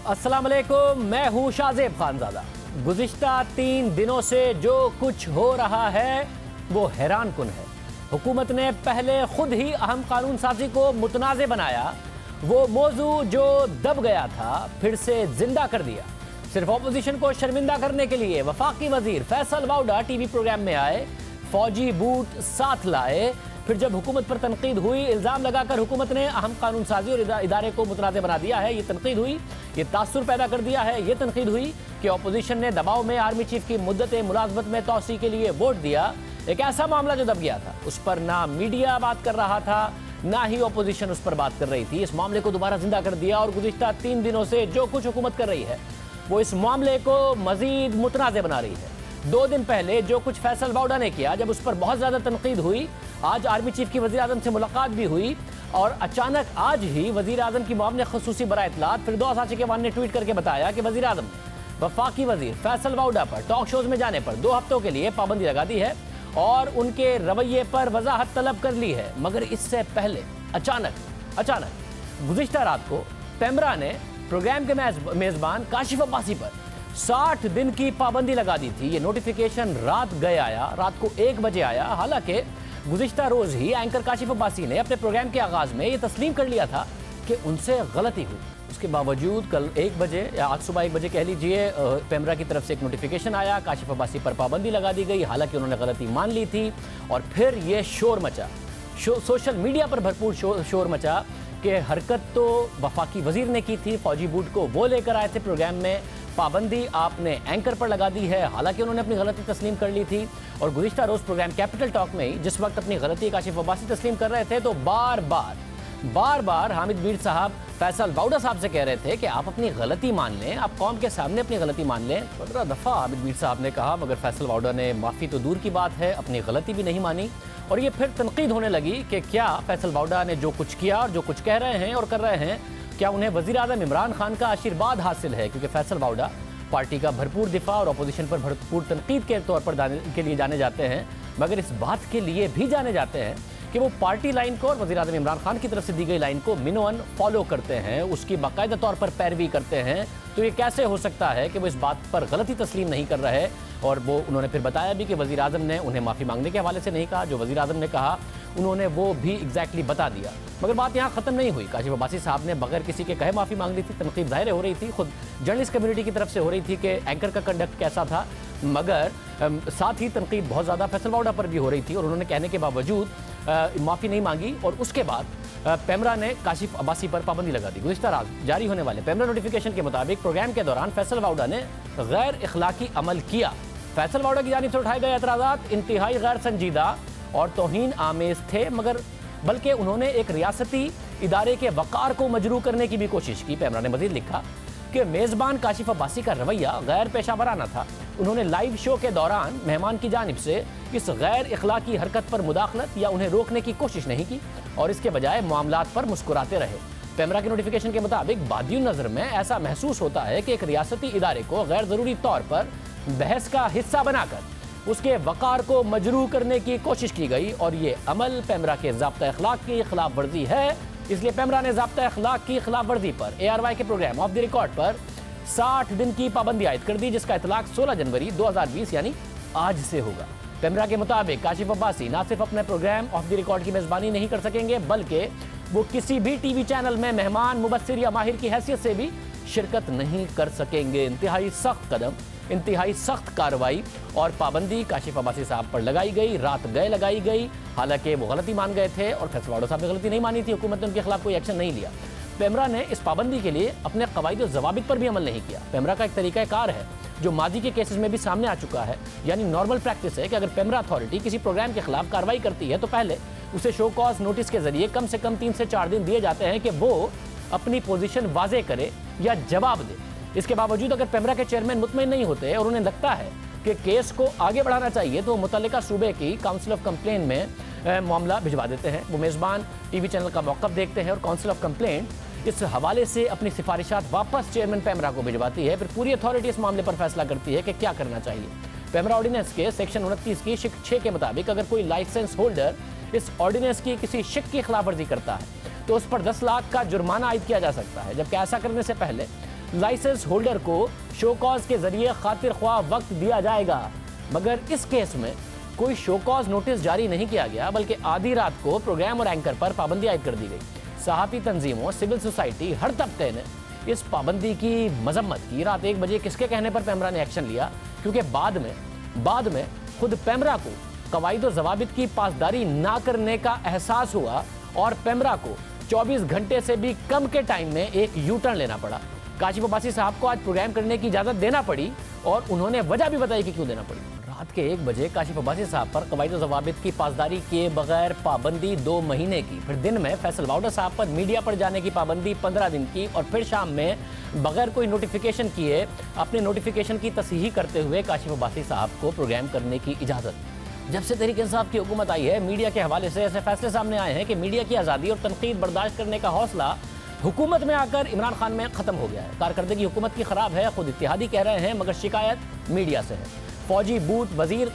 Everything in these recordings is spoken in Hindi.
अस्सलाम वालेकुम, मैं हूँ शाज़ेब खानज़ादा। गुज़िश्ता 3 दिनों से जो कुछ हो रहा है वो हैरान कुन है। हुकूमत ने पहले खुद ही अहम कानून साज़ी को मुतनाज़े बनाया, वो मौजू जो दब गया था फिर से जिंदा कर दिया। सिर्फ अपोजिशन को शर्मिंदा करने के लिए वफाकी वजीर फैसल वाउडा टीवी प्रोग्राम में आए, फौजी बूट साथ लाए। फिर जब हुकूमत पर तनकीद हुई, इल्ज़ाम लगाकर हुकूमत ने अहम कानून साजी और इदारे को मुतनाज़े बना दिया है, ये तनकीद हुई। ये तासुर पैदा कर दिया है, ये तनकीद हुई कि अपोजिशन ने दबाव में आर्मी चीफ की मुद्दत मुलाजमत में तोसी के लिए वोट दिया। एक ऐसा मामला जो दब गया था, उस पर ना मीडिया बात कर रहा था, ना ही अपोजिशन उस पर बात कर रही थी। इस मामले को दोबारा जिंदा कर दिया और गुज़िश्ता 3 दिनों से जो कुछ हुकूमत कर रही है वो इस मामले को मजीद मुतनाज़े बना रही है। 2 दिन पहले जो कुछ फैसल वाउडा ने किया, जब उस पर बहुत ज़्यादा तनकीद हुई, आज आर्मी चीफ की वज़ीर आज़म से मुलाकात भी हुई और अचानक आज ही वज़ीर आज़म की मामले खसूसी बराए इत्तलात फिरदौस आशिक़वान ने ट्वीट करके बताया कि वज़ीर आज़म ने वफाकी वज़ीर फैसल वाउडा पर टॉक शोज़ में जाने पर 2 हफ्तों के लिए पाबंदी लगा दी है और उनके रवैये पर वजाहत तलब कर ली है। मगर इससे पहले अचानक गुज़िश्ता रात को पेमरा ने प्रोग्राम के मेज़बान काशिफ अब्बासी पर 60 दिन की पाबंदी लगा दी थी। ये नोटिफिकेशन रात को 1 बजे आया। हालांकि गुज़िश्ता रोज़ ही एंकर काशिफ अब्बासी ने अपने प्रोग्राम के आगाज़ में ये तस्लीम कर लिया था कि उनसे गलती हुई। उसके बावजूद कल 1 बजे या आज सुबह 1 बजे कह लीजिए, पेमरा की तरफ से एक नोटिफिकेशन आया, काशिफ अब्बासी पर पाबंदी लगा दी गई। हालांकि उन्होंने गलती मान ली थी और फिर ये शोर मचा, सोशल मीडिया पर भरपूर शोर मचा कि हरकत तो वफाकी वजीर ने की थी, फौजी बूट को वो लेकर आए थे प्रोग्राम में, पाबंदी आपने एंकर पर लगा दी है। हालांकि उन्होंने अपनी गलती तस्लीम कर ली थी और गुज़िश्ता रोज़ प्रोग्राम कैपिटल टॉक में ही जिस वक्त अपनी गलती काशिफ अब्बासी तस्लीम कर रहे थे तो बार बार हामिद मीर साहब फैसल वाउडा साहब से कह रहे थे कि आप अपनी गलती मान लें, आप कौम के सामने अपनी गलती मान लें। 15 दफ़ा हामिद मीर साहब ने कहा, मगर फैसल वाउडा ने माफ़ी तो दूर की बात है, अपनी गलती भी नहीं मानी। और ये फिर तनकीद होने लगी कि क्या फैसल वाउडा ने जो कुछ किया और जो कुछ कह रहे हैं और कर रहे हैं, क्या उन्हें वज़ीर आज़म इमरान खान का आशीर्वाद हासिल है? क्योंकि फैसल वाउडा पार्टी का भरपूर दिफा और अपोजिशन पर भरपूर तनकीद के तौर पर के लिए जाने जाते हैं, मगर इस बात के लिए भी जाने जाते हैं कि वो पार्टी लाइन को और वज़ीर आज़म इमरान खान की तरफ से दी गई लाइन को मिनोअन फॉलो करते हैं, उसकी बाकायदा तौर पर पैरवी करते हैं। तो ये कैसे हो सकता है कि वो इस बात पर गलती तस्लीम नहीं कर रहे? और वो उन्होंने फिर बताया भी कि वज़ीर आज़म ने उन्हें माफ़ी मांगने के हवाले से नहीं कहा, जो वज़ीर आज़म ने कहा उन्होंने वो भी एग्जैक्टली बता दिया। मगर बात यहाँ ख़त्म नहीं हुई। काशिफ अब्बासी साहब ने बगैर किसी के कहे माफ़ी मांग ली थी। तनकीद ज़ाहिर हो रही थी, खुद जर्नलिस्ट कम्युनिटी की तरफ से हो रही थी कि एंकर का कंडक्ट कैसा था, मगर साथ ही तनकीद बहुत ज़्यादा फैसल वाउडा पर भी हो रही थी और उन्होंने कहने के बावजूद माफ़ी नहीं मांगी। और उसके बाद पेमरा ने काशिफ अब्बासी पर पाबंदी लगा दी। गुज़िश्ता रात जारी होने वाले पेमरा नोटिफिकेशन के मुताबिक प्रोग्राम के दौरान फैसल वाउडा ने गैर इखलाकी अमल किया। फैसल वाउडा की जानिब से उठाए गए एतराज़ात इंतहाई गैर संजीदा और तौहीन आमेज थे, मगर बल्कि उन्होंने एक रियासती इदारे के वक़ार को मजरू करने की भी कोशिश की। पेमरा ने मज़ीद लिखा कि मेज़बान काशिफ अब्बासी का रवैया गैर पेशा वराना था। उन्होंने लाइव शो के दौरान मेहमान की जानिब से इस गैर इखलाकी हरकत पर मुदाखलत या उन्हें रोकने की कोशिश नहीं की और इसके बजाय मामलात पर मुस्कुराते रहे। पेमरा के नोटिफिकेशन के मुताबिक बादियुन नज़र में ऐसा महसूस होता है कि एक रियासती इदारे को गैर ज़रूरी तौर पर बहस का हिस्सा बनाकर उसके वक़ार को मजरू करने की कोशिश की गई और ये अमल पेमरा के ज़ाब्ता अखलाक की खिलाफ वर्जी है। इसलिए पेमरा ने ज़ाब्ता अखलाक की खिलाफ वर्जी पर ARY के प्रोग्राम ऑफ द रिकॉर्ड पर 60 दिन की पाबंदी आयद कर दी, जिसका इतलाक 16 जनवरी 2020 यानी आज से होगा। पेमरा के मुताबिक काशिफ अब्बासी ना सिर्फ अपने प्रोग्राम ऑफ द रिकॉर्ड की मेज़बानी नहीं कर सकेंगे, बल्कि वो किसी भी टीवी चैनल में मेहमान, मुबस्सिर या माहिर की हैसियत से भी शिरकत नहीं कर सकेंगे। इंतहाई सख्त कदम, इंतहाई सख्त कार्रवाई और पाबंदी काशिफ अब्बासी साहब पर लगाई गई, रात गए लगाई गई। हालांकि वो गलती मान गए थे और फैसल वाउडा साहब ने गलती नहीं मानी थी, हुकूमत ने उनके खिलाफ कोई एक्शन नहीं लिया। पेमरा ने इस पाबंदी के लिए अपने कवायद और ज़वाबित पर भी अमल नहीं किया। पेमरा का एक तरीक़ाकार है जो माजी के केसेस में भी सामने आ चुका है, यानी नॉर्मल प्रैक्टिस है कि अगर पेमरा अथॉरिटी किसी प्रोग्राम के खिलाफ कार्रवाई करती है तो पहले उसे शो कॉज नोटिस के जरिए कम से कम 3 से 4 दिन दिए जाते हैं कि वो अपनी पोजीशन वाजे करे या जवाब दे। इसके बावजूद अगर पेमरा के चेयरमैन मुतमईन नहीं होते और उन्हें लगता है कि केस को आगे बढ़ाना चाहिए तो मुतल्लिका सूबे की काउंसिल ऑफ कंप्लेंट में मामला भिजवा देते हैं। वो मेज़बान टीवी चैनल का मौक़िफ़ देखते हैं और काउंसिल ऑफ कंप्लेंट इस हवाले से अपनी सिफारिशात वापस चेयरमैन पेमरा को भिजवाती है। फिर पूरी अथॉरिटी इस मामले पर फैसला करती है कि क्या करना चाहिए। पेमरा ऑर्डिनेंस के सेक्शन 29 की शिक 6 के मुताबिक अगर कोई लाइसेंस होल्डर इस ऑर्डिनेंस की किसी शिक की खिलाफवर्जी करता है तो उस पर 10 लाख का जुर्माना आयद किया जा सकता है, जबकि ऐसा करने से पहले लाइसेंस होल्डर को शो कॉज के जरिए खातिर ख्वाह वक्त दिया जाएगा। मगर इस केस में कोई शो कॉज नोटिस जारी नहीं किया गया, बल्कि आधी रात को प्रोग्राम और एंकर पर पाबंदी आयद कर दी गई। सहाफ़ी तंजीमों, सिविल सोसाइटी, हर तबके ने इस पाबंदी की मजम्मत की। रात 1 बजे किसके कहने पर पेमरा ने एक्शन लिया, क्योंकि बाद में खुद पेमरा को कवायद और ज़वाबित की पासदारी ना करने का एहसास हुआ और पेमरा को 24 घंटे से भी कम के टाइम में एक यू टर्न लेना पड़ा। काशिफ अब्बासी साहब को आज प्रोग्राम करने की इजाज़त देना पड़ी और उन्होंने वजह भी बताई कि क्यों देना पड़ी। रात के 1 बजे काशिफ अब्बासी साहब पर कवायद और ज़वाबित की पासदारी किए बगैर पाबंदी 2 महीने की, फिर दिन में फैसल वाउडा साहब पर मीडिया पर जाने की पाबंदी 15 दिन की, और फिर शाम में बगैर कोई नोटिफिकेशन किए अपने नोटिफिकेशन की तस्हीह करते हुए काशिफ अब्बासी साहब को प्रोग्राम करने की इजाज़त। जब से तहरीक इंसाफ की हुकूमत आई है, मीडिया के हवाले से ऐसे फैसले सामने आए हैं कि मीडिया की आज़ादी और तनकीद बर्दाश्त करने का हौसला हुकूमत में आकर इमरान खान में ख़त्म हो गया है। कारकर्दगी हुकूमत की ख़राब है, खुद इत्तेहादी कह रहे हैं, मगर शिकायत मीडिया से है। फौजी बूथ वजीर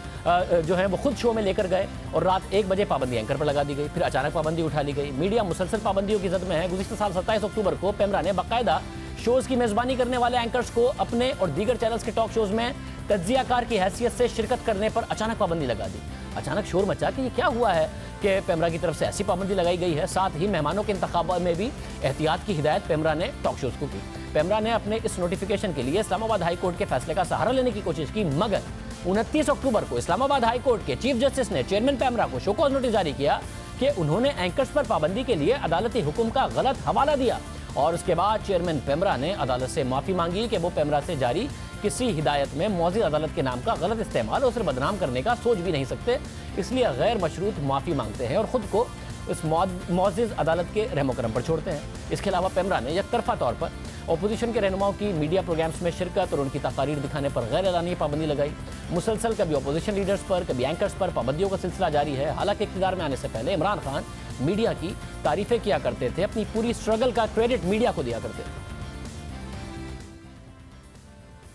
जो है वो खुद शो में लेकर गए और रात 1 बजे पाबंदी एंकर पर लगा दी गई, फिर अचानक पाबंदी उठा ली गई। मीडिया मुसलसल पाबंदियों की जद में है। गुज़िश्ता साल 27 अक्टूबर को पेमरा ने बाकायदा शोज़ की मेज़बानी करने वाले एंकर्स को अपने और दीगर चैनल्स के टॉक शोज़ में तज्जियाकार की हैसियत से शिरकत करने पर अचानक पाबंदी लगा दी। अचानक शोर मचा कि ये क्या हुआ है कि पेमरा की तरफ से ऐसी पाबंदी लगाई गई है। साथ ही मेहमानों के इंतखाब में भी एहतियात की हिदायत पेमरा ने टॉक शोज़ को की। पेमरा ने अपने इस नोटिफिकेशन के लिए इस्लामाबाद हाई कोर्ट के फैसले का सहारा लेने की कोशिश की, मगर 29 अक्टूबर को इस्लामाबाद हाई कोर्ट के चीफ जस्टिस ने चेयरमैन पेमरा को शो कॉज नोटिस जारी किया कि उन्होंने एंकर्स पर पाबंदी के लिए अदालती हुक्म का गलत हवाला दिया, और उसके बाद चेयरमैन पेमरा ने अदालत से माफ़ी मांगी कि वो पेमरा से जारी किसी हिदायत में मौजूद अदालत के नाम का गलत इस्तेमाल उसे बदनाम करने का सोच भी नहीं सकते, इसलिए गैर मशरूत माफ़ी मांगते हैं और ख़ुद को इस मौजूद अदालत के रहमो करम पर छोड़ते हैं। इसके अलावा पेमरा ने एकतरफा तौर पर अपोजिशन के रहनुमाओं की मीडिया प्रोग्राम्स में शिरकत और उनकी तकारीर दिखाने पर गैर एलानी पाबंदी लगाई। मुसलसल कभी अपोजिशन लीडर्स पर, कभी एंकर्स पर पाबंदियों का सिलसिला जारी है। हालांकि इक़्तिदार में आने से पहले इमरान खान मीडिया की तारीफें किया करते थे, अपनी पूरी स्ट्रगल का क्रेडिट मीडिया को दिया करते थे।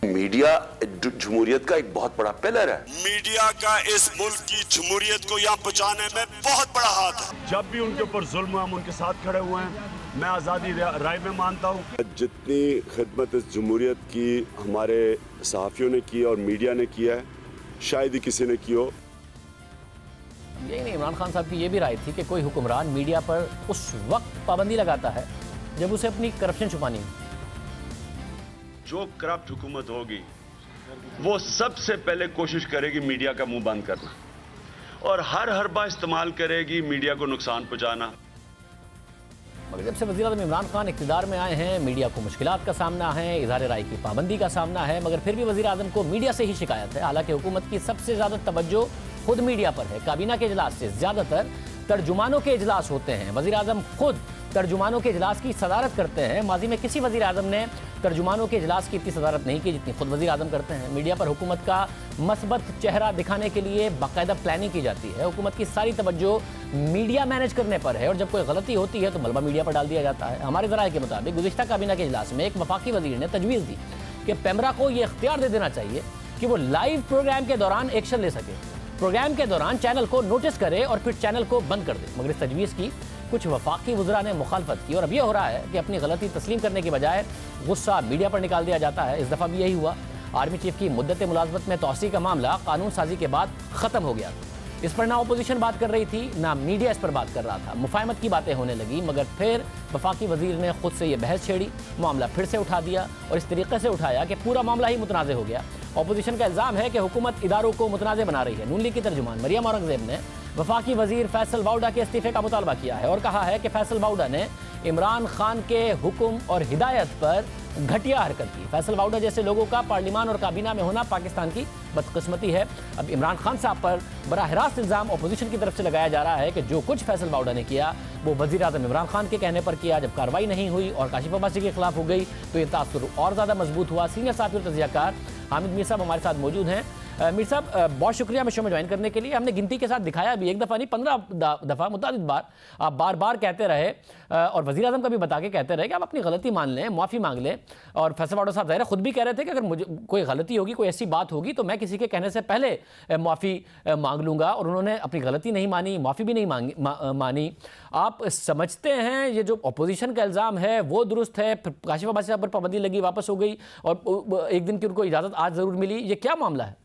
मीडिया जमहूरियत का एक बहुत बड़ा पिलर है। मीडिया का इस मुल्क की जमहूरियत को यहाँ पहुँचाने में बहुत बड़ा हाथ है। जब भी उनके ऊपर जुल्म हम उनके साथ खड़े हुए हैं। मैं आज़ादी राय में मानता हूँ। जितनी खिदमत इस जमहूरियत की हमारे सहाफ़ियों ने की और मीडिया ने किया है, शायद ही किसी ने की हो। यही नहीं, इमरान खान साहब की ये भी राय थी कि कोई हुक्मरान मीडिया पर उस वक्त पाबंदी लगाता है जब उसे अपनी करप्शन छुपानी हो। जो करप्ट हुकूमत होगी वो सबसे पहले कोशिश करेगी मीडिया का मुंह बंद करना, और हर हरबा इस्तेमाल करेगी मीडिया को नुकसान पहुंचाना। मगर जब से वज़ीर-ए-आज़म इमरान खान इक़्तिदार में आए हैं, मीडिया को मुश्किलात का सामना है, इज़हार राय की पाबंदी का सामना है, मगर फिर भी वज़ीर-ए-आज़म को मीडिया से ही शिकायत है। हालांकि हुकूमत की सबसे ज़्यादा तवज्जो खुद मीडिया पर है। काबीना के इजलास से ज़्यादातर तर्जुमानों के इजलास होते हैं। वज़ीर-ए-आज़म खुद तर्जुमानों के इजलास की सदारत करते हैं। माजी में किसी वज़ीर-ए-आज़म ने तर्जुमानों के इजलास की इतनी सदारत नहीं की जितनी खुद वज़ीर-ए-आज़म करते हैं। मीडिया पर हुकूमत का मस्बत चेहरा दिखाने के लिए बाकायदा प्लानिंग की जाती है। हुकूमत की सारी तवज्जो मीडिया मैनेज करने पर है, और जब कोई गलती होती है तो मलबा मीडिया पर डाल दिया जाता है। हमारे ज़राए के मुताबिक गुज़िश्ता काबीना के इजलास में एक वफाकी वज़ीर ने तजवीज़ दी कि पेमरा को ये इख्तियार दे देना चाहिए कि वो लाइव प्रोग्राम के दौरान एक्शन ले सके, प्रोग्राम के दौरान चैनल को नोटिस करे और फिर चैनल को बंद कर दे। मगर इस तजवीज़ की कुछ वफाकी वज़रा ने मुखालफत की, और अब यह हो रहा है कि अपनी गलती तस्लीम करने के बजाय गुस्सा मीडिया पर निकाल दिया जाता है। इस दफ़ा भी यही हुआ। आर्मी चीफ की मुद्दत मुलाजमत में तोसी का मामला कानून साजी के बाद ख़त्म हो गया। इस पर ना अपोजिशन बात कर रही थी, ना मीडिया इस पर बात कर रहा था। मुफाहमत की बातें होने लगी, मगर फिर वफाकी वज़ीर ने खुद से ये बहस छेड़ी, मामला फिर से उठा दिया और इस तरीके से उठाया कि पूरा मामला ही मुतनाज़ हो गया। अपोजिशन का इल्ज़ाम है कि हुकूमत इदारों को मुतनाज़ बना रही है। नून लीग की तर्जुमान मरियम औरंगज़ेब ने वफाकी वज़ीर फैसल वाउडा के इस्तीफ़े का मुतालबा किया है और कहा है कि फैसल वाउडा ने इमरान खान के हुक्म और हिदायत पर घटिया हरकत की। फैसल वाउडा जैसे लोगों का पार्लिमान और काबीना में होना पाकिस्तान की बदकिस्मती है। अब इमरान खान साहब पर बराह रास्त इल्ज़ाम अपोजिशन की तरफ से लगाया जा रहा है कि जो कुछ फैसल वाउडा ने किया वो वज़ीर-ए-आज़म इमरान खान के कहने पर किया। जब कार्रवाई नहीं हुई और काशिफ अब्बासी के खिलाफ हो गई तो ये तासुर और ज़्यादा मजबूत हुआ। सीनियर साथी और तज़ियाकार हामिद मीर साहब हमारे साथ मौजूद हैं। मीर साहब बहुत शुक्रिया हमें शो में ज्वाइन करने के लिए। हमने गिनती के साथ दिखाया भी, एक दफ़ा नहीं 15 दफ़ा मुतअद्दिद बार आप बार बार कहते रहे और वज़ीर आज़म का भी बता के कहते रहे कि आप अपनी गलती मान लें, माफ़ी मांग लें। और फैसल वाडा साहब ज़ाहिर खुद भी कह रहे थे कि अगर मुझे कोई गलती होगी, कोई ऐसी बात होगी तो मैं किसी के कहने से पहले माफ़ी मांग लूँगा, और उन्होंने अपनी गलती नहीं मानी, माफ़ी भी नहीं मानी। आप समझते हैं ये जो अपोजिशन का इल्ज़ाम है वो दुरुस्त है? काशिफ अब्बासी साहब पर पाबंदी लगी, वापस हो गई और एक दिन की उनको इजाज़त आज ज़रूर मिली, ये क्या मामला है?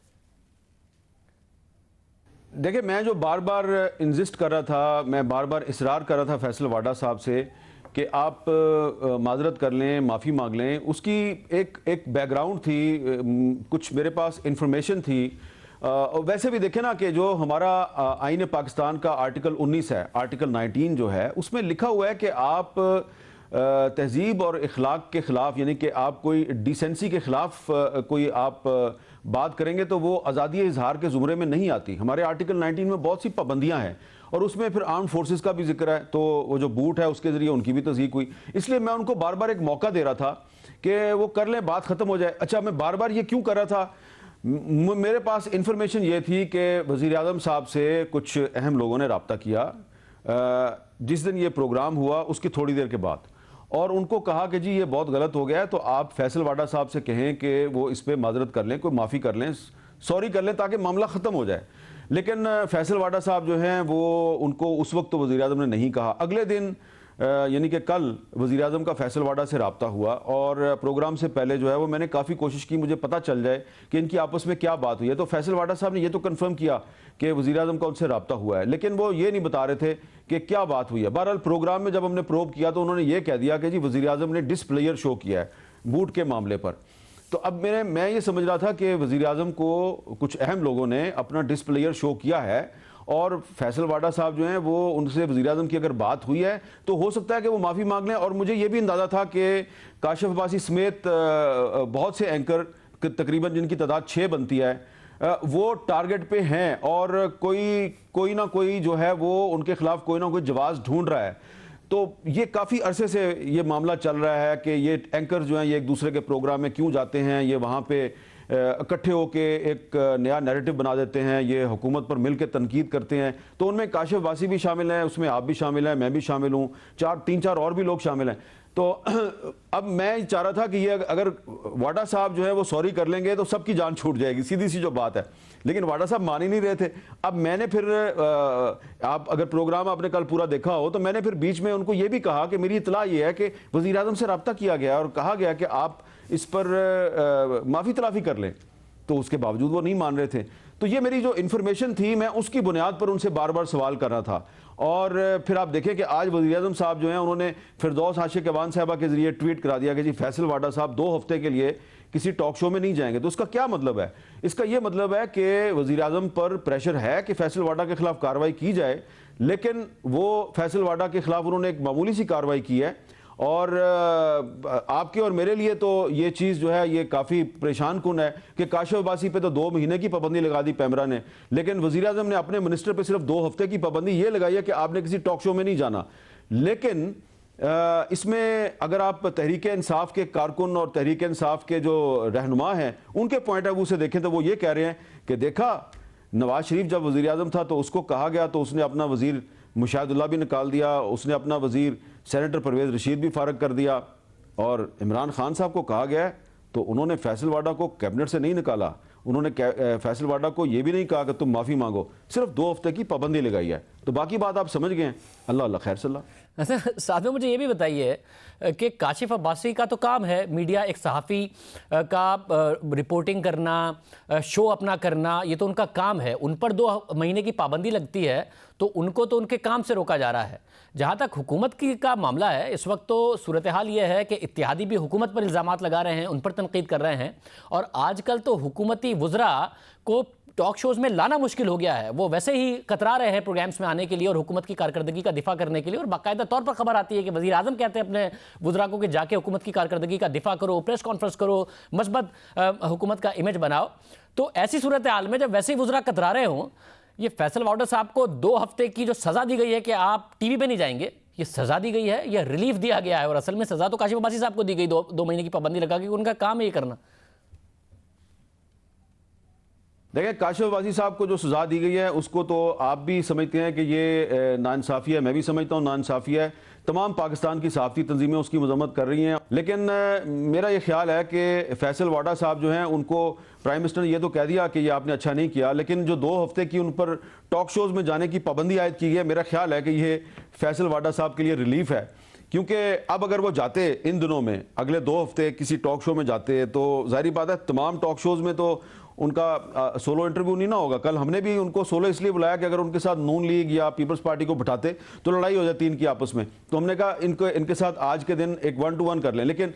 देखिए, मैं जो बार बार इंसिस्ट कर रहा था, मैं बार बार इसरार कर रहा था फैसल वाडा साहब से कि आप माजरत कर लें, माफ़ी मांग लें, उसकी एक बैकग्राउंड थी, कुछ मेरे पास इंफॉर्मेशन थी। और वैसे भी देखें ना कि जो हमारा आईन पाकिस्तान का आर्टिकल 19 है, आर्टिकल 19 जो है, उसमें लिखा हुआ है कि आप तहजीब और इखलाक के ख़िलाफ़, यानी कि आप कोई डिसेंसी के ख़िलाफ़ कोई आप बात करेंगे तो वो आज़ादी इजहार के ज़ुमरे में नहीं आती। हमारे आर्टिकल 19 में बहुत सी पाबंदियां हैं और उसमें फिर आर्म फोर्सेस का भी जिक्र है, तो वो जो बूट है उसके ज़रिए उनकी भी तस्दीक हुई। इसलिए मैं उनको बार बार एक मौका दे रहा था कि वो कर लें, बात ख़त्म हो जाए। अच्छा, मैं बार बार ये क्यों कर रहा था? मेरे पास इंफॉर्मेशन ये थी कि वज़ीर आज़म साहब से कुछ अहम लोगों ने रब्ता किया जिस दिन ये प्रोग्राम हुआ उसकी थोड़ी देर के बाद, और उनको कहा कि जी ये बहुत गलत हो गया है, तो आप फैसल वाडा साहब से कहें कि वो इस पर माजरत कर लें, कोई माफ़ी कर लें, सॉरी कर लें, ताकि मामला ख़त्म हो जाए। लेकिन फैसल वाडा साहब जो हैं वो उनको उस वक्त तो वज़ीर आज़म ने नहीं कहा। अगले दिन यानी कि कल वज़ीर आज़म का फैसल वाडा से रब्ता हुआ और प्रोग्राम से पहले जो है वो मैंने काफ़ी कोशिश की मुझे पता चल जाए कि इनकी आपस में क्या बात हुई है। तो फैसल वाडा साहब ने ये तो कंफर्म किया कि वज़ीर आज़म का उनसे रब्ता हुआ है, लेकिन वो ये नहीं बता रहे थे कि क्या बात हुई है। बहरहाल प्रोग्राम में जब हमने प्रोब किया तो उन्होंने ये कह दिया कि जी वज़ीर आज़म ने डिसप्लेयर शो किया है बूट के मामले पर। तो अब मैं ये समझ रहा था कि वज़ीर आज़म को कुछ अहम लोगों ने अपना डिसप्लेयर शो किया है और फैसल वाडा साहब जो हैं वो उनसे वज़ीर आज़म की अगर बात हुई है तो हो सकता है कि वो माफ़ी मांग लें। और मुझे ये भी अंदाज़ा था कि काशिफ अब्बासी समेत बहुत से एंकर तकरीबन जिनकी तादाद 6 बनती है वो टारगेट पे हैं और कोई ना कोई जो है वो उनके खिलाफ कोई ना कोई जवाब ढूंढ रहा है। तो ये काफ़ी अरसे से ये मामला चल रहा है कि ये एंकर जो हैं ये एक दूसरे के प्रोग्राम में क्यों जाते हैं, ये वहाँ पे इकट्ठे होके एक नया नैरेटिव बना देते हैं, ये हुकूमत पर मिल के तनकीद करते हैं। तो उनमें काशिफ अब्बासी भी शामिल हैं, उसमें आप भी शामिल हैं, मैं भी शामिल हूँ, 3-4 और भी लोग शामिल हैं। तो अब मैं चाह रहा था कि ये अगर वाडा साहब जो है वो सॉरी कर लेंगे तो सबकी जान छूट जाएगी, सीधी सी जो बात है। लेकिन वाडा साहब मान ही नहीं रहे थे। अब मैंने फिर आप अगर प्रोग्राम आपने कल पूरा देखा हो तो मैंने फिर बीच में उनको ये भी कहा कि मेरी इतला ये है कि वज़ीर आज़म से रब्ता किया गया और कहा गया कि आप इस पर माफ़ी तलाफ़ी कर लें, तो उसके बावजूद वो नहीं मान रहे थे। तो ये मेरी जो इन्फॉर्मेशन थी मैं उसकी बुनियाद पर उनसे बार बार सवाल कर रहा था। और फिर आप देखें कि आज वज़ीर आज़म साहब जो हैं उन्होंने फिरदौस आशिक अवान साहबा के ज़रिए ट्वीट करा दिया कि जी फैसल वाडा साहब 2 हफ्ते के लिए किसी टॉक शो में नहीं जाएंगे। तो उसका क्या मतलब है? इसका ये मतलब है कि वज़ीर आज़म पर प्रेशर है कि फैसल वाडा के ख़िलाफ़ कार्रवाई की जाए, लेकिन वो फैसल वाडा के ख़िलाफ़ उन्होंने एक मामूली सी कार्रवाई की है। और आपके और मेरे लिए तो ये चीज़ जो है ये काफ़ी परेशान कुन है कि काशिफ अब्बासी पे तो 2 महीने की पाबंदी लगा दी पैमरा ने, लेकिन वज़ीर आज़म ने अपने मिनिस्टर पे सिर्फ 2 हफ्ते की पाबंदी ये लगाई है कि आपने किसी टॉक शो में नहीं जाना। लेकिन इसमें अगर आप तहरीक इंसाफ के कारकुन और तहरीक इंसाफ के जो रहनुमा हैं उनके पॉइंट ऑफ व्यू से देखें तो वो ये कह रहे हैं कि देखा नवाज शरीफ जब वज़ीर आज़म था तो उसको कहा गया तो उसने अपना वज़ीर मुशाहिदुल्लाह भी निकाल दिया, उसने अपना वज़ीर सेनेटर परवेज़ रशीद भी फारग कर दिया, और इमरान खान साहब को कहा गया तो उन्होंने फैसल वाडा को कैबिनेट से नहीं निकाला, उन्होंने फैसल वाडा को ये भी नहीं कहा कि तुम माफ़ी मांगो, सिर्फ 2 हफ्ते की पाबंदी लगाई है। तो बाकी बात आप समझ गए हैं। अल्लाह अल्लाह खैर सल्ला। अच्छा, साथ में मुझे ये भी बताइए कि काशिफ अब्बासी का तो काम है मीडिया, एक सहाफ़ी का रिपोर्टिंग करना, शो अपना करना, ये तो उनका काम है। उन पर 2 महीने की पाबंदी लगती है तो उनको तो उनके काम से रोका जा रहा है। जहाँ तक हुकूमत की का मामला है, इस वक्त तो सूरत हाल ये है कि इत्तेहादी भी हुकूमत पर इल्ज़ामात लगा रहे हैं, उन पर तनकीद कर रहे हैं, और आजकल तो हुकूमती वज़रा को टॉक शोज़ में लाना मुश्किल हो गया है। वो वैसे ही कतरा रहे हैं प्रोग्राम्स में आने के लिए और हुकूमत की कारकर्दगी का दिफा करने के लिए, और बाकायदा तौर पर खबर आती है कि वज़ीर आज़म कहते हैं अपने वज़रा को कि जाके हुकूमत की कारकर्दगी का दिफा करो, प्रेस कॉन्फ्रेंस करो, मस्बत हुकूमत का इमेज बनाओ। तो ऐसी सूरत हाल में जब वैसे ही वज़रा कतरा रहे हों, ये फैसल वाडा साहब को 2 हफ्ते की जो सज़ा दी गई है कि आप टीवी पे नहीं जाएंगे, ये सज़ा दी गई है या रिलीफ दिया गया है? और असल में सज़ा तो काशिफ अब्बासी साहब को दी गई 2 महीने की पाबंदी लगा के, उनका काम है ये करना। देखिए, काशिफ वासी साहब को जो सज़ा दी गई है उसको तो आप भी समझते हैं कि ये नाइंसाफ़ी है, मैं भी समझता हूँ नाइंसाफ़ी है। तमाम पाकिस्तान की सहाफ़ती तंजीमें उसकी मज़म्मत कर रही हैं, लेकिन मेरा ये ख्याल है कि फैसल वाडा साहब जो हैं उनको प्राइम मिनिस्टर ने ये तो कह दिया कि ये आपने अच्छा नहीं किया, लेकिन जो 2 हफ्ते की उन पर टॉक शोज़ में जाने की पाबंदी आयद की गई है, मेरा ख्याल है कि ये फैसल वाडा साहब के लिए रिलीफ है। क्योंकि अब अगर वो जाते इन दिनों में, अगले 2 हफ्ते किसी टॉक शो में जाते, तो ज़ाहिर बात है तमाम टॉक शोज़ में तो उनका सोलो इंटरव्यू नहीं ना होगा। कल हमने भी उनको सोलो इसलिए बुलाया कि अगर उनके साथ नून लीग या पीपल्स पार्टी को बिठाते तो लड़ाई हो जाती इनकी आपस में, तो हमने कहा इनके साथ आज के दिन एक 1-to-1 कर लें। लेकिन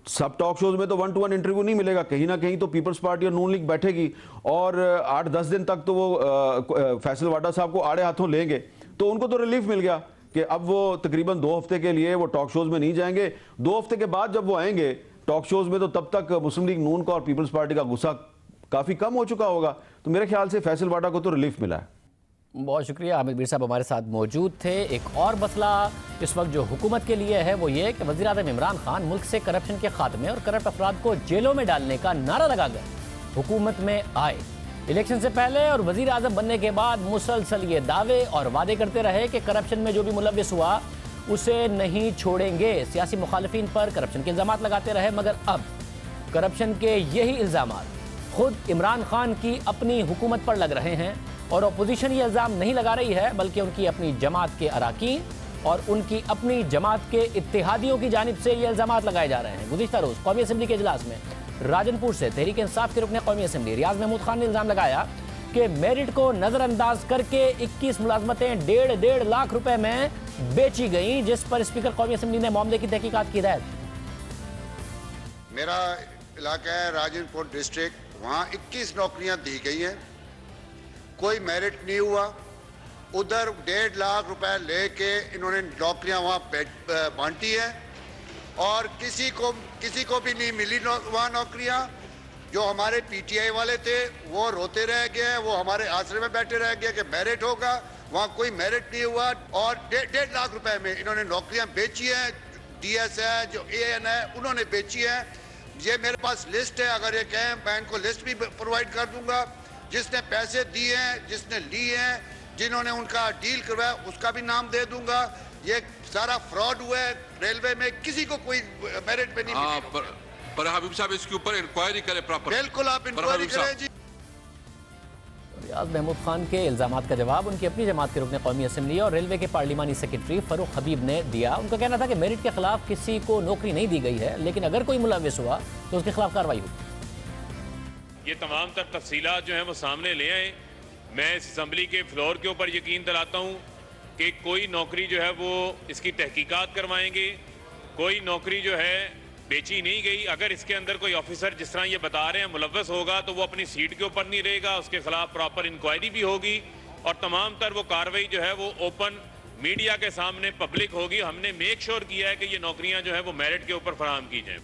सब टॉक शोज़ में तो 1-to-1 इंटरव्यू नहीं मिलेगा, कहीं ना कहीं तो पीपल्स पार्टी और नून लीग बैठेगी और 8-10 दिन तक तो वो फैसल वाडा साहब को आड़े हाथों लेंगे, तो उनको तो रिलीफ मिल गया कि अब वो तकरीबन 2 हफ्ते के लिए वो टॉक शोज़ में नहीं जाएंगे। 2 हफ्ते के बाद जब वो आएंगे टॉक शोज़ में, तो तब तक मुस्लिम लीग नून का और पीपल्स पार्टी का गुस्सा काफ़ी कम हो चुका होगा। तो मेरे ख्याल से फैसल वाडा को तो रिलीफ मिला है। बहुत शुक्रिया, हामिद मीर साहब हमारे साथ मौजूद थे। एक और मसला इस वक्त जो हुकूमत के लिए है वो ये कि वज़ीर-ए-आज़म इमरान खान मुल्क से करप्शन के खात्मे और करप्ट अफराद को जेलों में डालने का नारा लगाकर हुकूमत में आए। इलेक्शन से पहले और वज़ीर-ए-आज़म बनने के बाद मुसलसल ये दावे और वादे करते रहे कि करप्शन में जो भी मुलव्विस हुआ उसे नहीं छोड़ेंगे। सियासी मुखालिफिन पर करप्शन के इल्ज़ामात लगाते रहे, मगर अब करप्शन के यही इल्ज़ामात खुद इमरान खान की अपनी हुकूमत पर लग रहे हैं और अपोजिशन ये इल्ज़ाम नहीं लगा रही है, बल्कि उनकी अपनी जमात के अराकीन और उनकी अपनी जमात के इत्तेहादियों की जानिब से ये इल्ज़ामात लगाए जा रहे हैं। गुज़िश्ता रोज़ कौमी असम्बली के इजलास में राजनपुर से तहरीक इंसाफ के रुकन कौमी असम्बली रियाज महमूद खान ने इल्ज़ाम लगाया कि मेरिट को नज़रअंदाज करके 21 मुलाजमतें 1.5 लाख रुपए में बेची गई, जिस पर स्पीकर कौमी असम्बली ने मामले की तहकीकात की हिदायत। मेरा इलाका है राजनपुर डिस्ट्रिक्ट, वहाँ 21 नौकरियां दी गई हैं, कोई मेरिट नहीं हुआ। उधर 1.5 लाख रुपए लेके इन्होंने नौकरियां वहाँ बांटी हैं और किसी को भी नहीं मिली वहाँ नौकरियां। जो हमारे पीटीआई वाले थे वो रोते रह गए, वो हमारे आसरे में बैठे रह गए कि मेरिट होगा, वहाँ कोई मेरिट नहीं हुआ और 1.5 लाख रुपए में इन्होंने नौकरियां बेची हैं। डीएस है, जो एएन है, उन्होंने बेची है। ये मेरे पास लिस्ट है, अगर ये कहें मैं इनको लिस्ट भी प्रोवाइड कर दूंगा। जिसने पैसे दिए हैं, जिसने लिए हैं, जिन्होंने उनका डील करवाया उसका भी नाम दे दूंगा। ये सारा फ्रॉड हुआ है। रेलवे में किसी को कोई मेरिट पे नहीं मिला। पर हबीब साहब इसके ऊपर इंक्वायरी करें प्रॉपर। बिल्कुल आप इंक्वायरी करें जी। रियाज महमूद खान के इल्ज़ामात का जवाब उनकी अपनी जमात के रुकन कौमी असम्बली और रेलवे के पार्लिमानी सेक्रेटरी फरूख हबीब ने दिया। उनका कहना था कि मेरिट के खिलाफ किसी को नौकरी नहीं दी गई है, लेकिन अगर कोई मुलव्विस हुआ तो उसके खिलाफ कार्रवाई होगी। ये तमाम तर तफसीलात जो हैं वो सामने ले आए। मैं इस असम्बली के फ्लोर के ऊपर यकीन दिलाता हूँ कि कोई नौकरी जो है वो इसकी तहकीकात करवाएंगे। कोई नौकरी जो है बेची नहीं गई। अगर इसके अंदर कोई ऑफिसर जिस तरह ये बता रहे हैं मुलव्वस होगा तो वो अपनी सीट के ऊपर नहीं रहेगा, उसके खिलाफ प्रॉपर इंक्वायरी भी होगी और तमाम तर वो कार्रवाई जो है वो ओपन मीडिया के सामने पब्लिक होगी। हमने मेक श्योर किया है कि ये नौकरियां जो है वो मेरिट के ऊपर फराहम की जाएं।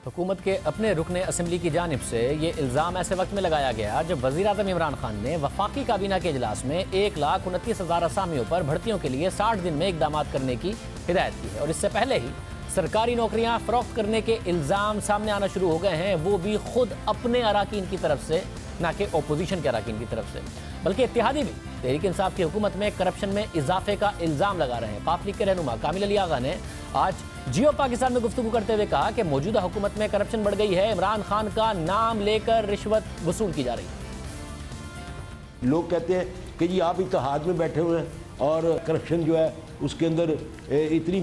हुकूमत के अपने रुकन असम्बली की जानिब से ये इल्ज़ाम ऐसे वक्त में लगाया गया जब वज़ीर-ए-आज़म इमरान खान ने वफाकी काबीना के इजलास में 1,29,000 असामियों पर भर्तियों के लिए 60 दिन में इकदाम करने की हिदायत की है। और इससे पहले ही सरकारी नौकरियां फरोख्त करने के इल्ज़ाम सामने आना शुरू हो गए हैं, वो भी खुद अपने अराकीन की तरफ से, ना कि अपोजिशन के अराकीन की तरफ से। बल्कि इत्तेहादी भी तहरीक इंसाफ की हुकूमत में करप्शन में इजाफे का इल्ज़ाम लगा रहे हैं। पाक लीग के रहनुमा कामिल अली आगा ने आज जियो पाकिस्तान में गुफ्तगू करते हुए कहा कि मौजूदा हुकूमत में करप्शन बढ़ गई है, इमरान खान का नाम लेकर रिश्वत वसूल की जा रही है। लोग कहते हैं कि जी आप इत्तेहाद में बैठे हुए हैं और करप्शन जो है उसके अंदर इतनी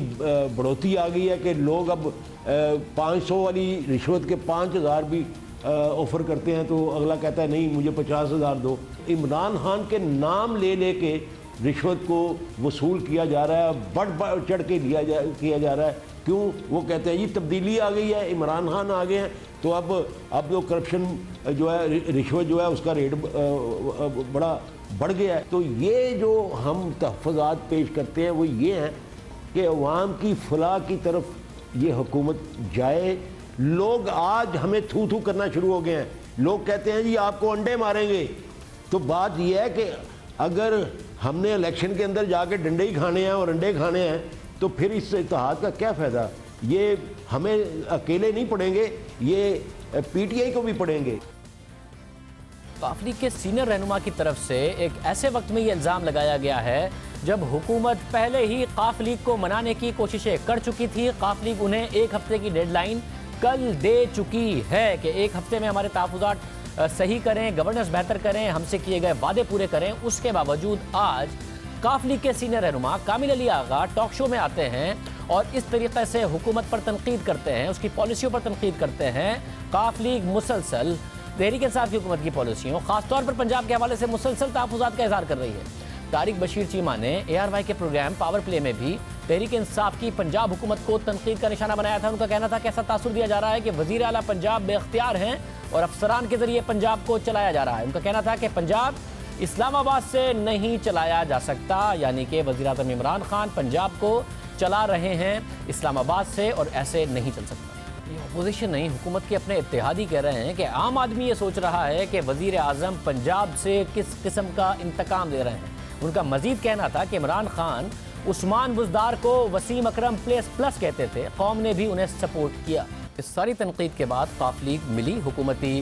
बढ़ोतरी आ गई है कि लोग अब 500 वाली रिश्वत के 5,000 भी ऑफ़र करते हैं, तो अगला कहता है नहीं मुझे 50,000 दो। इमरान खान के नाम ले लेके रिश्वत को वसूल किया जा रहा है, बढ़ चढ़ के किया जा रहा है। क्यों? वो कहते हैं जी तब्दीली आ गई है, इमरान खान आ गए हैं, तो अब जो करप्शन जो है, रिश्वत जो है उसका रेट बड़ा बढ़ गया है। तो ये जो हम तहफ़्फ़ुज़ात पेश करते हैं वो ये हैं कि अवाम की फलाह की तरफ ये हुकूमत जाए। लोग आज हमें थू थू करना शुरू हो गए हैं। लोग कहते हैं जी आपको अंडे मारेंगे। तो बात यह है कि अगर हमने इलेक्शन के अंदर जाके डंडे ही खाने हैं और अंडे खाने हैं तो फिर इस इत्तेहाद का क्या फ़ायदा। ये हमें अकेले नहीं पड़ेंगे, ये पीटीआई को भी पड़ेंगे। काफ लीग के सीनियर रहनुमा की तरफ से एक ऐसे वक्त में ये इल्ज़ाम लगाया गया है जब हुकूमत पहले ही काफ लीग को मनाने की कोशिशें कर चुकी थी। काफ लीग उन्हें एक हफ्ते की डेडलाइन कल दे चुकी है कि एक हफ्ते में हमारे तहफ़्फ़ुज़ात सही करें, गवर्नेंस बेहतर करें, हमसे किए गए वादे पूरे करें। उसके बावजूद आज काफ लीग के सीनियर रहनुमा कामिल अली आगा टॉक शो में आते हैं और इस तरीके से हुकूमत पर तनकीद करते हैं, उसकी पॉलिसियों पर तनकीद करते हैं। काफ लीग मुसलसल तहरीक इंसाफ की हुकूमत की पॉलिसियों, खासतौर पर पंजाब के हवाले से मुसलसल तहफ़्फ़ुज़ात का इज़हार कर रही है। तारिक बशीर चीमा ने ARY के प्रोग्राम पावर प्ले में भी तहरीक इंसाफ की पंजाब हुकूमत को तनकीद का निशाना बनाया था। उनका कहना था कि ऐसा तासुर दिया जा रहा है कि वज़ीर आला पंजाब बेख्तियार हैं और अफसरान के जरिए पंजाब को चलाया जा रहा है। उनका कहना था कि पंजाब इस्लामाबाद से नहीं चलाया जा सकता, यानी कि वज़ीर आज़म इमरान खान पंजाब को चला रहे हैं इस्लामाबाद से और ऐसे नहीं चल सकता। ये अपोजिशन नहीं, हुकूमत के अपने इत्तेहादी कह रहे हैं कि आम आदमी ये सोच रहा है कि वज़ीर आज़म पंजाब से किस किस्म का इंतकाम ले रहे हैं। उनका मजीद कहना था कि इमरान खान उस्मान बुज़दार को वसीम अकरम प्लस कहते थे, कौम ने भी उन्हें सपोर्ट किया। इस सारी तनकीद के बाद काफ लीग मिली हुकूमती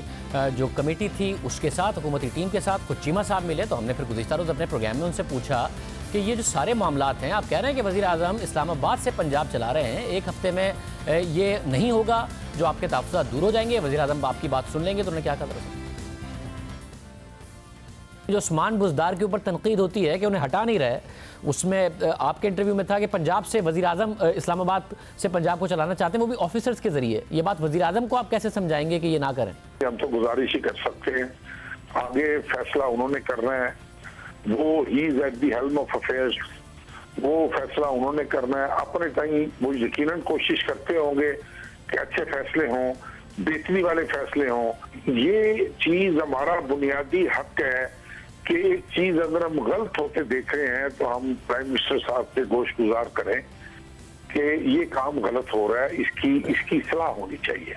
जो कमेटी थी उसके साथ, हुकूमती टीम के साथ। कुछ चीमा साहब मिले तो हमने फिर गुज़िश्ता रोज़ अपने प्रोग्राम में उनसे पूछा कि ये जो सारे मामलात हैं, आप कह रहे हैं कि वज़ीर आज़म इस्लामाबाद से पंजाब चला रहे हैं, एक हफ्ते में ये नहीं होगा, जो आपके तहफ़्फ़ुज़ात दूर हो जाएंगे, वज़ीर आज़म आपकी बात सुन लेंगे, तो उन्होंने क्या कहा? जो उस्मान बुज़दार के ऊपर तनकीद होती है कि उन्हें हटा नहीं रहे, उसमें आपके इंटरव्यू में था कि पंजाब से वज़ीर आज़म इस्लामाबाद से पंजाब को चलाना चाहते हैं, वो भी ऑफिसर्स के ज़रिए। ये बात वज़ीर आज़म को आप कैसे समझाएंगे कि ये ना करें? हम तो गुजारिश ही कर सकते हैं, आगे फैसला उन्होंने करना है, वो he is at the helm of affairs, वो फैसला उन्होंने करना है। अपने टाइम वो यकीनन कोशिश करते होंगे कि अच्छे फैसले हों, बेहतरी वाले फैसले हों। ये चीज़ हमारा बुनियादी हक है कि एक चीज अगर हम गलत होते देख रहे हैं तो हम प्राइम मिनिस्टर साहब से गोशगुजार करें कि ये काम गलत हो रहा है, इसकी सलाह होनी चाहिए।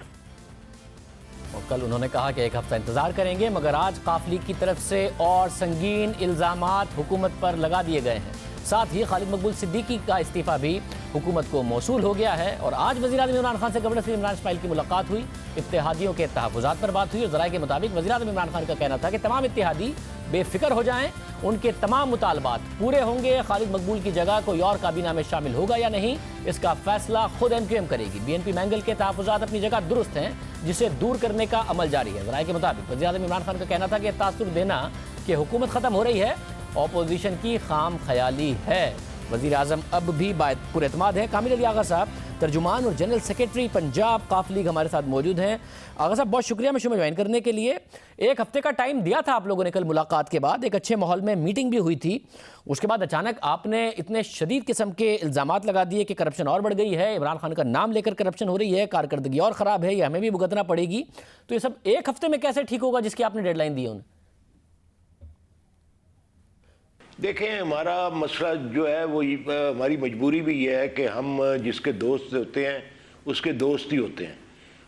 और कल उन्होंने कहा कि एक हफ्ता इंतजार करेंगे, मगर आज काफ लीग की तरफ से और संगीन इल्जामात हुकूमत पर लगा दिए गए हैं। साथ ही खालिद मकबूल सिद्दीकी का इस्तीफा भी हुकूमत को मौसूल हो गया है। और आज वज़ीर आज़म इमरान खान से गवर्नर इमरान इस्माइल की मुलाकात हुई, इत्तेहादियों के तहफ़्फ़ुज़ात पर बात हुई और ज़राए के मुताबिक वज़ीर आज़म इमरान खान का कहना था कि तमाम इत्तेहादी बेफिक्र हो जाएं, उनके तमाम मुतालबात पूरे होंगे। खालिद मकबूल की जगह कोई और काबीना में शामिल होगा या नहीं, इसका फैसला खुद MQM करेगी। BNP मैंगल के तहफ़्फ़ुज़ात अपनी जगह दुरुस्त हैं, जिसे दूर करने का अमल जारी है। ज़राए के मुताबिक वज़ीर आज़म इमरान खान का कहना था कि तासुर देना कि हुकूमत ख़त्म हो रही है अपोजिशन की खाम ख्याली है। वज़ीर आज़म अब भी पुरएतमाद है। कामिल अली आगा साहब, तर्जुमान और जनरल सेक्रेटरी पंजाब काफ लीग हमारे साथ मौजूद हैं। आगा साहब, बहुत शुक्रिया शो में ज्वाइन करने के लिए। एक हफ्ते का टाइम दिया था आप लोगों ने कल मुलाकात के बाद, एक अच्छे माहौल में मीटिंग भी हुई थी। उसके बाद अचानक आपने इतने शदीद किस्म के इल्ज़ामात लगा दिए कि करप्शन और बढ़ गई है, इमरान खान का नाम लेकर करप्शन हो रही है, कारकर्दगी और ख़राब है, ये हमें भी भुगतना पड़ेगी। तो ये सब एक हफ्ते में कैसे ठीक होगा जिसकी आपने डेडलाइन दी है उन्हें? देखें, हमारा मसला जो है वो हमारी मजबूरी भी ये है कि हम जिसके दोस्त होते हैं उसके दोस्त ही होते हैं,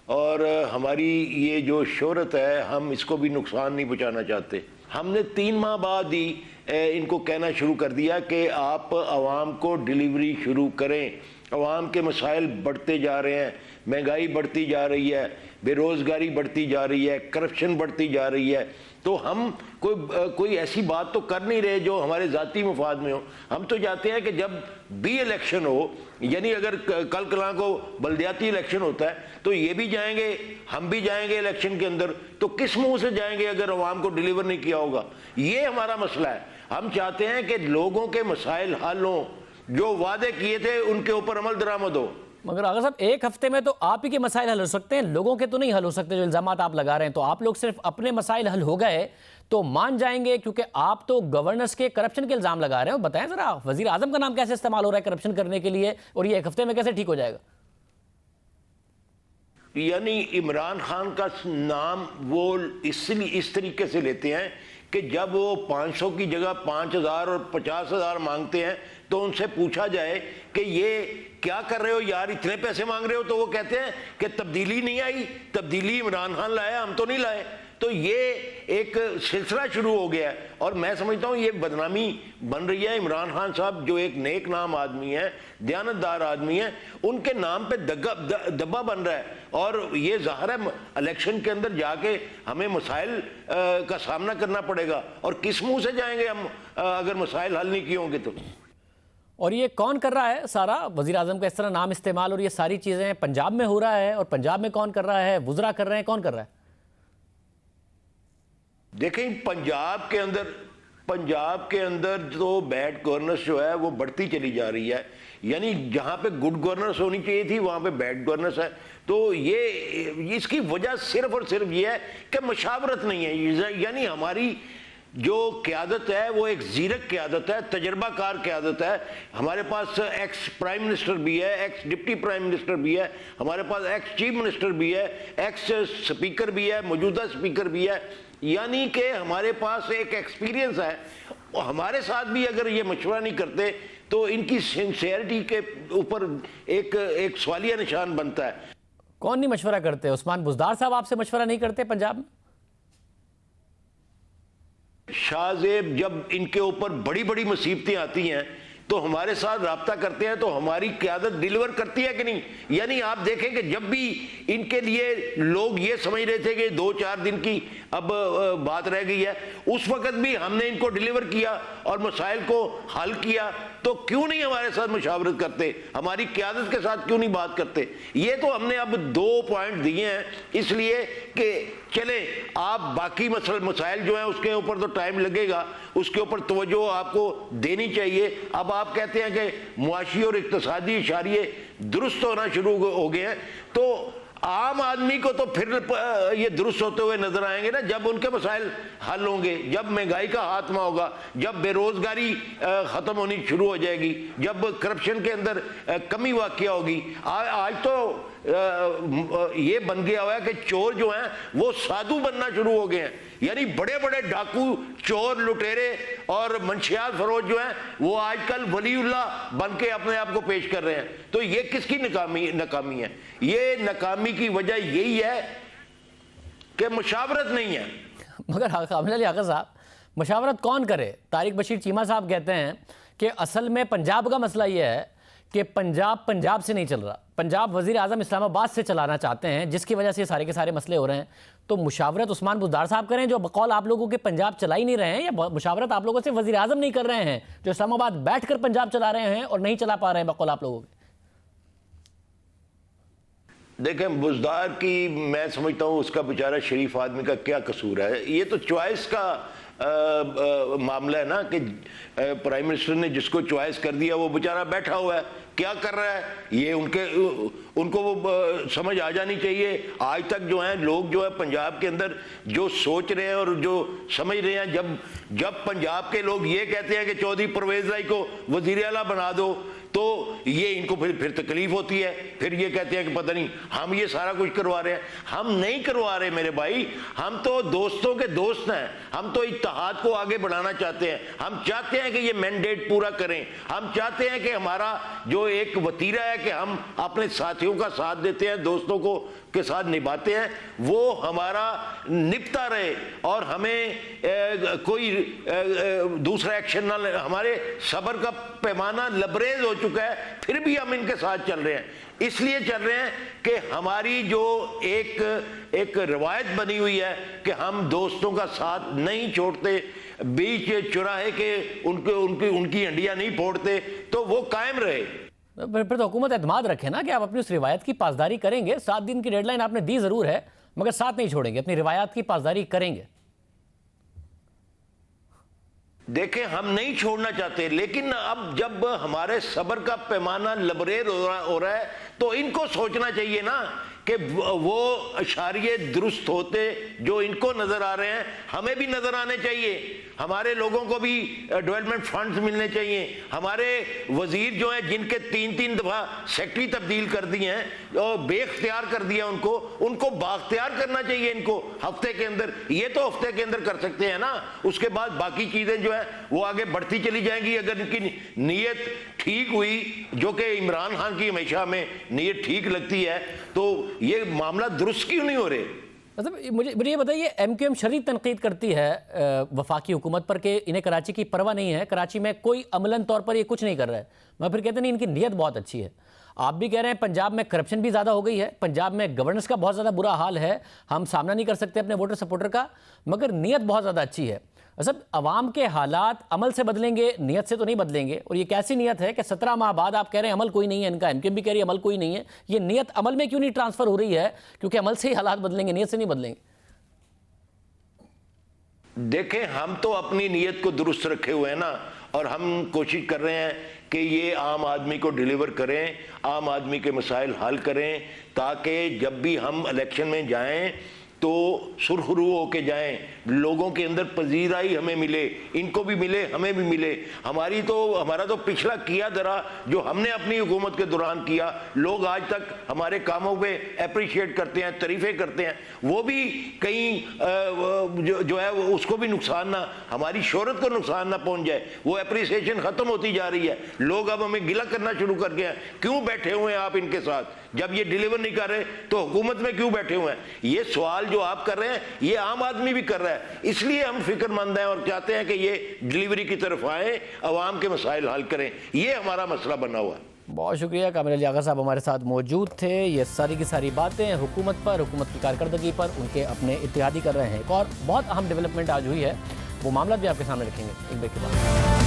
और हमारी ये जो शोहरत है हम इसको भी नुकसान नहीं पहुंचाना चाहते। हमने 3 माह बाद ही इनको कहना शुरू कर दिया कि आप आवाम को डिलीवरी शुरू करें। आवाम के मसाइल बढ़ते जा रहे हैं, महंगाई बढ़ती जा रही है, बेरोज़गारी बढ़ती जा रही है, करप्शन बढ़ती जा रही है। तो हम कोई ऐसी बात तो कर नहीं रहे जो हमारे ज़ाती मफाद में हो। हम तो चाहते हैं कि जब भी इलेक्शन हो, यानी अगर कल कला को बल्दियाती इलेक्शन होता है तो ये भी जाएंगे, हम भी जाएंगे इलेक्शन के अंदर, तो किस मुंह से जाएंगे अगर अवाम को डिलीवर नहीं किया होगा। ये हमारा मसला है। हम चाहते हैं कि लोगों के मसाइल हल हों, जो वादे किए थे उनके ऊपर अमल दरामद हो। मगर अगर साहब एक हफ्ते में तो आप ही के मसाइल हल हो सकते हैं, लोगों के तो नहीं हल हो सकते जो इल्ज़ामात आप लगा रहे हैं। तो आप लोग सिर्फ अपने मसाइल हल हो गए तो मान जाएंगे, क्योंकि आप तो गवर्नेंस के करप्शन के इल्ज़ाम लगा रहे हो। बताएं ज़रा, वज़ीर आज़म का नाम कैसे इस्तेमाल हो रहा है करप्शन करने के लिए, और ये एक हफ्ते में कैसे ठीक हो जाएगा? यानी इमरान खान का नाम वो इसलिए इस तरीके से लेते हैं कि जब वो 500 की जगह 5000 और 50,000 मांगते हैं तो उनसे पूछा जाए कि ये क्या कर रहे हो यार, इतने पैसे मांग रहे हो, तो वो कहते हैं कि तब्दीली नहीं आई, तब्दीली इमरान खान लाया, हम तो नहीं लाए। तो ये एक सिलसिला शुरू हो गया है। और मैं समझता हूँ ये बदनामी बन रही है। इमरान खान साहब जो एक नेक नाम आदमी है, दयानतदार आदमी है, उनके नाम पे दब्बा बन रहा है। और ये ज़ाहिर है इलेक्शन के अंदर जाके हमें मसाइल का सामना करना पड़ेगा, और किस मुंह से जाएंगे हम अगर मसाइल हल नहीं किए होंगे तो। और ये कौन कर रहा है सारा, वजीर आजम का इस तरह नाम इस्तेमाल और ये सारी चीज़ें पंजाब में हो रहा है, और पंजाब में कौन कर रहा है, वुज़रा कर रहे हैं, कौन कर रहा है? देखें पंजाब के अंदर तो बैड गवर्नेंस जो है वो बढ़ती चली जा रही है। यानी जहाँ पे गुड गवर्नेंस होनी चाहिए थी वहाँ पे बैड गवर्नेंस है। तो ये इसकी वजह सिर्फ और सिर्फ ये है कि मशावरत नहीं है। यानी हमारी जो क़यादत है वो एक ज़ीरक क़यादत है, तजर्बाकार क़यादत है। हमारे पास एक्स प्राइम मिनिस्टर भी है, एक्स डिप्टी प्राइम मिनिस्टर भी है, हमारे पास एक्स चीफ मिनिस्टर भी है, एक्स स्पीकर भी है, मौजूदा स्पीकर भी है। यानी कि हमारे पास एक एक्सपीरियंस है। और हमारे साथ भी अगर ये मशवरा नहीं करते तो इनकी सिंसियरिटी के ऊपर एक सवालिया निशान बनता है। कौन नहीं मशवरा करते? उस्मान बुज़दार साहब आपसे मशवरा नहीं करते पंजाब में? शाहजेब जब इनके ऊपर बड़ी बड़ी मुसीबतें आती हैं तो हमारे साथ राब्ता करते हैं, तो हमारी क़यादत डिलीवर करती है कि नहीं? यानी आप देखें कि जब भी इनके लिए लोग ये समझ रहे थे कि 2-4 दिन की अब बात रह गई है, उस वक्त भी हमने इनको डिलीवर किया और मसाइल को हल किया। तो क्यों नहीं हमारे साथ मुशावरत करते, हमारी क़यादत के साथ क्यों नहीं बात करते? ये तो हमने अब 2 पॉइंट दिए हैं इसलिए कि चले आप बाकी मसाइल जो हैं उसके ऊपर तो टाइम लगेगा, उसके ऊपर तवज्जो आपको देनी चाहिए। अब आप कहते हैं कि मुआशी और इक्तिसादी इशारे दुरुस्त होना शुरू हो गए हैं, तो आम आदमी को तो फिर ये दुरुस्त होते हुए नजर आएंगे ना जब उनके मसाइल हल होंगे, जब महंगाई का खात्मा होगा, जब बेरोजगारी ख़त्म होनी शुरू हो जाएगी, जब करप्शन के अंदर कमी वाक़या होगी। आज तो ये बन गया हुआ है कि चोर जो हैं वो साधु बनना शुरू हो गए हैं। यानी बड़े बड़े डाकू, चोर, लुटेरे और मंशियात फरोज जो हैं वो आजकल वलीउल्लाह बन के अपने आप को पेश कर रहे हैं। तो ये किसकी नाकामी है? ये नाकामी की वजह यही है कि मुशावरत नहीं है। मगर कामिल अली आगा साहब, मुशावरत कौन करे? तारिक बशीर चीमा साहब कहते हैं कि असल में पंजाब का मसला ये है कि पंजाब से नहीं चल रहा, पंजाब वज़ीर आज़म इस्लामाबाद से चलाना चाहते हैं, जिसकी वजह से ये सारे के सारे मसले हो रहे हैं। तो मुशावरत उस्मान बुज़दार साहब करें जो बकौल आप लोगों के पंजाब चला ही नहीं रहे हैं, या मुशावरत आप लोगों से वज़ीर आज़म नहीं कर रहे हैं जो इस्लामाबाद बैठ कर पंजाब चला रहे हैं और नहीं चला पा रहे हैं बकौल आप लोगों के? देखें बुज़दार की मैं समझता हूँ उसका बेचारा शरीफ आदमी का क्या कसूर है। ये तो चॉइस का मामला है ना कि प्राइम मिनिस्टर ने जिसको चॉइस कर दिया वो बेचारा बैठा हुआ है, क्या कर रहा है ये उनको वो समझ आ जानी चाहिए। आज तक जो है लोग जो है पंजाब के अंदर जो सोच रहे हैं और जो समझ रहे हैं, जब पंजाब के लोग ये कहते हैं कि चौधरी परवेज राय को वज़ीर आला बना दो तो ये इनको फिर तकलीफ होती है। फिर ये कहते हैं कि पता नहीं हम ये सारा कुछ करवा रहे हैं। हम नहीं करवा रहे मेरे भाई, हम तो दोस्तों के दोस्त हैं। हम तो इत्तेहाद को आगे बढ़ाना चाहते हैं। हम चाहते हैं कि ये मैंडेट पूरा करें। हम चाहते हैं कि हमारा जो एक वतीरा है कि हम अपने साथियों का साथ देते हैं, दोस्तों को के साथ निभाते हैं, वो हमारा निपटा रहे और हमें कोई दूसरा एक्शन ना ले। हमारे सब्र का पैमाना लबरेज हो चुका है, फिर भी हम इनके साथ चल रहे हैं। इसलिए चल रहे हैं कि हमारी जो एक रवायत बनी हुई है कि हम दोस्तों का साथ नहीं छोड़ते, बीच चौराहे के उनकी हंडियां नहीं फोड़ते, तो वो कायम रहे। फिर तो हुकूमत एतमाद रखे ना कि आप अपनी उस रिवायत की पासदारी करेंगे। 7 दिन की डेडलाइन आपने दी जरूर है, मगर साथ नहीं छोड़ेंगे, अपनी रिवायत की पासदारी करेंगे। देखें हम नहीं छोड़ना चाहते, लेकिन अब जब हमारे सब्र का पैमाना लबरेज हो रहा है तो इनको सोचना चाहिए ना कि वो इशारे दुरुस्त होते जो इनको नजर आ रहे हैं हमें भी नजर आने चाहिए। हमारे लोगों को भी डेवलपमेंट फंड्स मिलने चाहिए। हमारे वजीर जो हैं जिनके 3-3 दफा सेक्रेटरी तब्दील कर दिए हैं और बेख्तियार कर दिया उनको बाख्तियार करना चाहिए इनको हफ्ते के अंदर। ये तो हफ्ते के अंदर कर सकते हैं ना, उसके बाद बाकी चीजें जो है वो आगे बढ़ती चली जाएंगी। अगर इनकी नीयत ठीक हुई, जो कि इमरान खान की हमेशा में नीयत ठीक लगती है, तो ये मामला दुरुस्त क्यों नहीं हो रहे? मतलब मुझे ये बताइए, MQM शदीद तनकीद करती है वफाकी हुकूमत पर कि इन्हें कराची की परवाह नहीं है, कराची में कोई अमलन तौर पर ये कुछ नहीं कर रहा है, मैं फिर कहते नहीं इनकी नीयत बहुत अच्छी है। आप भी कह रहे हैं पंजाब में करप्शन भी ज़्यादा हो गई है, पंजाब में गवर्नेंस का बहुत ज़्यादा बुरा हाल है, हम सामना नहीं कर सकते अपने वोटर सपोर्टर का, मगर नीयत बहुत ज़्यादा अच्छी है। सब अवाम के हालात अमल से बदलेंगे, नीयत से तो नहीं बदलेंगे। और ये कैसी नीयत है कि 17 माह बाद आप कह रहे हैं अमल कोई नहीं है इनका, MQM भी कह रही है अमल कोई नहीं है, ये नीयत अमल में क्यों नहीं ट्रांसफर हो रही है? क्योंकि अमल से ही हालात बदलेंगे, नीयत से नहीं बदलेंगे। देखें, हम तो अपनी नीयत को दुरुस्त रखे हुए हैं ना, और हम कोशिश कर रहे हैं कि ये आम आदमी को डिलीवर करें, आम आदमी के मसाइल हल करें, ताकि जब भी हम इलेक्शन में जाएं तो सुरखरू होके जाएं, लोगों के अंदर पजीराई हमें मिले, इनको भी मिले, हमें भी मिले। हमारा तो पिछला किया धरा जो हमने अपनी हुकूमत के दौरान किया, लोग आज तक हमारे कामों पे अप्रिशिएट करते हैं, तारीफें करते हैं, वो भी कहीं जो है उसको भी नुकसान ना, हमारी शोहरत को नुकसान ना पहुंच जाए, वो अप्रिसिएशन खत्म होती जा रही है। लोग अब हमें गिला करना शुरू कर गए हैं, क्यों बैठे हुए हैं आप इनके साथ, जब ये डिलीवर नहीं कर रहे तो हुकूमत में क्यों बैठे हुए हैं? ये सवाल जो आप कर रहे हैं ये आम आदमी भी कर रहा है, इसलिए हम फिक्रमंद हैं और चाहते हैं कि ये डिलीवरी की तरफ आए, अवाम के मसाइल हल करें, ये हमारा मसला बना हुआ है। बहुत शुक्रिया, कामिल अली आगा साहब हमारे साथ मौजूद थे। ये सारी की सारी बातें हुकूमत पर, हुकूमत की कारकर्दगी पर उनके अपने इत्तेहादी कर रहे हैं। एक और बहुत अहम डेवलपमेंट आज हुई है, वो मामला भी आपके सामने रखेंगे एक ब्रेक के बाद।